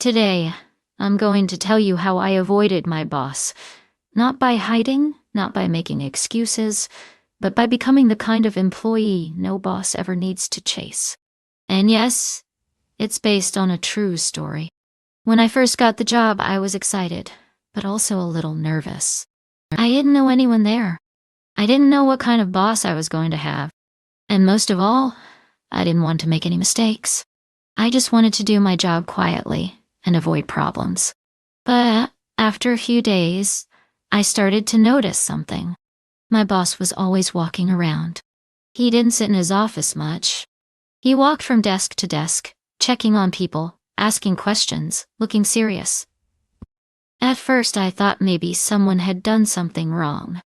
Today, I'm going to tell you how I avoided my boss. Not by hiding, not by making excuses, but by becoming the kind of employee no boss ever needs to chase. And yes, it's based on a true story. When I first got the job, I was excited, but also a little nervous. I didn't know anyone there. I didn't know what kind of boss I was going to have. And most of all, I didn't want to make any mistakes. I just wanted to do my job quietly and avoid problems. But after a few days, I started to notice something. My boss was always walking around. He didn't sit in his office much. He walked from desk to desk, checking on people, asking questions, looking serious. At first, I thought maybe someone had done something wrong.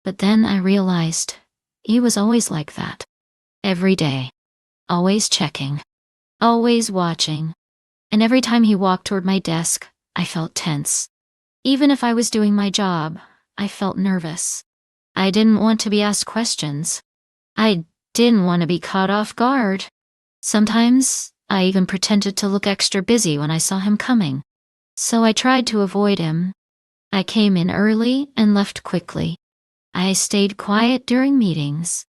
But then I realized he was always like that. Every day. Always checking. Always watching. And every time he walked toward my desk, I felt tense. Even if I was doing my job, I felt nervous. I didn't want to be asked questions. I didn't want to be caught off guard. Sometimes, I even pretended to look extra busy when I saw him coming. So I tried to avoid him. I came in early and left quickly. I stayed quiet during meetings.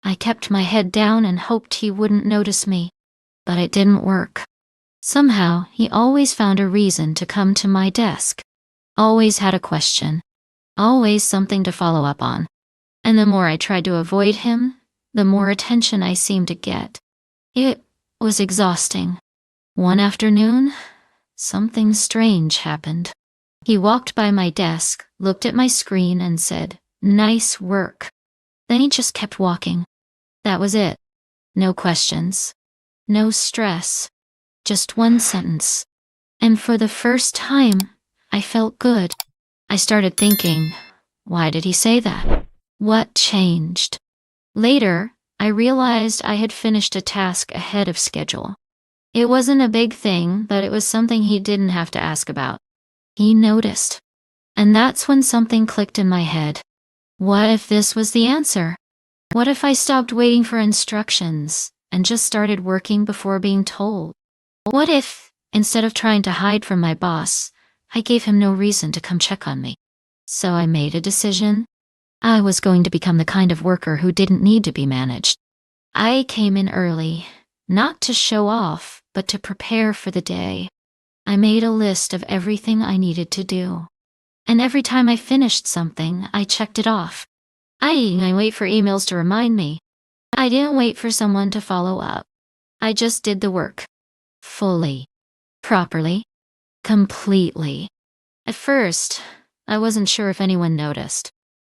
I kept my head down and hoped he wouldn't notice me. But it didn't work. Somehow, he always found a reason to come to my desk. Always had a question. Always something to follow up on. And the more I tried to avoid him, the more attention I seemed to get. It was exhausting. One afternoon, something strange happened. He walked by my desk, looked at my screen, and said, "Nice work." Then he just kept walking. That was it. No questions. No stress. Just one sentence. And for the first time, I felt good. I started thinking, why did he say that? What changed? Later, I realized I had finished a task ahead of schedule. It wasn't a big thing, but it was something he didn't have to ask about. He noticed. And that's when something clicked in my head. What if this was the answer? What if I stopped waiting for instructions and just started working before being told? What if, instead of trying to hide from my boss, I gave him no reason to come check on me? So I made a decision. I was going to become the kind of worker who didn't need to be managed. I came in early, not to show off, but to prepare for the day. I made a list of everything I needed to do. And every time I finished something, I checked it off. I didn't wait for emails to remind me. I didn't wait for someone to follow up. I just did the work. Fully. Properly. Completely. At first, I wasn't sure if anyone noticed.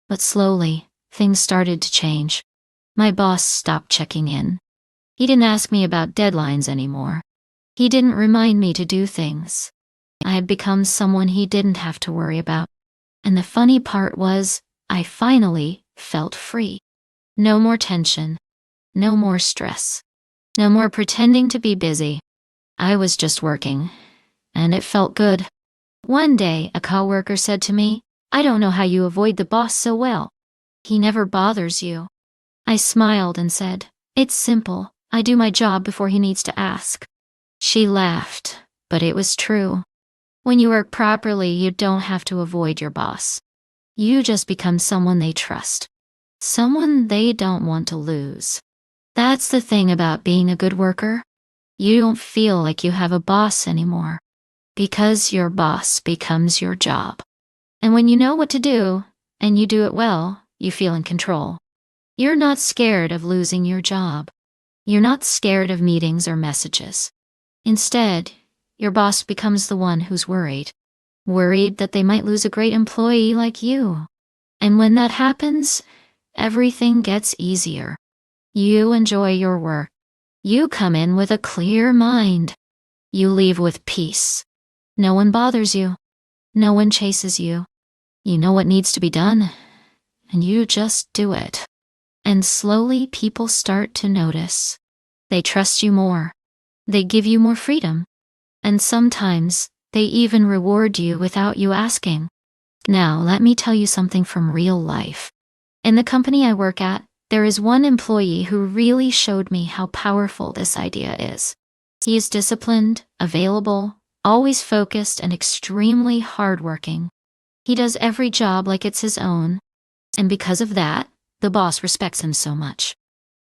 But slowly, things started to change. My boss stopped checking in. He didn't ask me about deadlines anymore. He didn't remind me to do things. I had become someone he didn't have to worry about. And the funny part was, I finally felt free. No more tension. No more stress. No more pretending to be busy. I was just working. And it felt good. One day, a coworker said to me, "I don't know how you avoid the boss so well. He never bothers you." I smiled and said, "It's simple. I do my job before he needs to ask." She laughed, but it was true. When you work properly, you don't have to avoid your boss. You just become someone they trust. Someone they don't want to lose. That's the thing about being a good worker. You don't feel like you have a boss anymore. Because your boss becomes your job. And when you know what to do, and you do it well, you feel in control. You're not scared of losing your job. You're not scared of meetings or messages. Instead, your boss becomes the one who's worried. Worried that they might lose a great employee like you. And when that happens, everything gets easier. You enjoy your work. You come in with a clear mind. You leave with peace. No one bothers you. No one chases you. You know what needs to be done, and you just do it. And slowly people start to notice. They trust you more. They give you more freedom. And sometimes, they even reward you without you asking. Now, let me tell you something from real life. In the company I work at, there is one employee who really showed me how powerful this idea is. He is disciplined, available, always focused and extremely hardworking. He does every job like it's his own, and because of that, the boss respects him so much.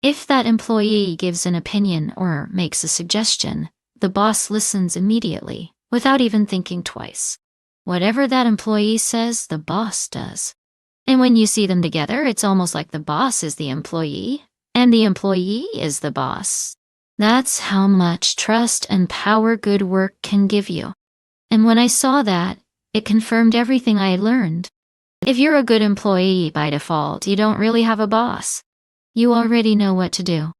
If that employee gives an opinion or makes a suggestion, the boss listens immediately, without even thinking twice. Whatever that employee says, the boss does. And when you see them together, it's almost like the boss is the employee, and the employee is the boss. That's how much trust and power good work can give you. And when I saw that, it confirmed everything I had learned. If you're a good employee by default, you don't really have a boss. You already know what to do.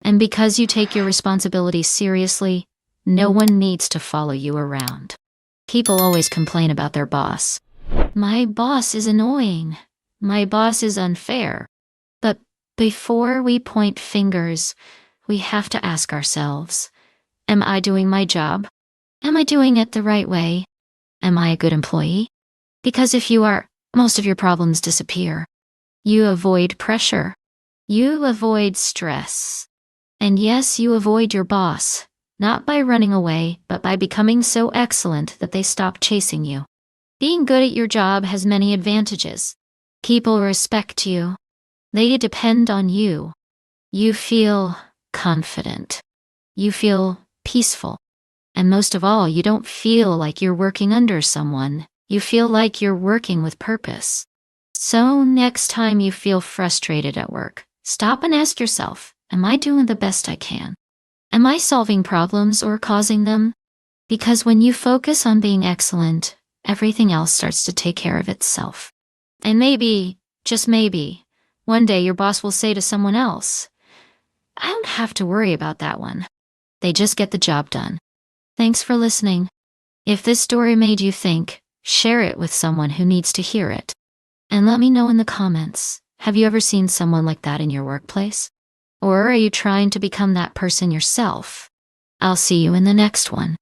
And because you take your responsibilities seriously, no one needs to follow you around. People always complain about their boss. My boss is annoying. My boss is unfair. But before we point fingers, we have to ask ourselves, am I doing my job? Am I doing it the right way? Am I a good employee? Because if you are, most of your problems disappear. You avoid pressure. You avoid stress. And yes, you avoid your boss, not by running away, but by becoming so excellent that they stop chasing you. Being good at your job has many advantages. People respect you. They depend on you. You feel confident. You feel peaceful. And most of all, you don't feel like you're working under someone. You feel like you're working with purpose. So next time you feel frustrated at work, stop and ask yourself, am I doing the best I can? Am I solving problems or causing them? Because when you focus on being excellent, everything else starts to take care of itself. And maybe, just maybe, one day your boss will say to someone else, I don't have to worry about that one. They just get the job done. Thanks for listening. If this story made you think, share it with someone who needs to hear it. And let me know in the comments, have you ever seen someone like that in your workplace? Or are you trying to become that person yourself? I'll see you in the next one.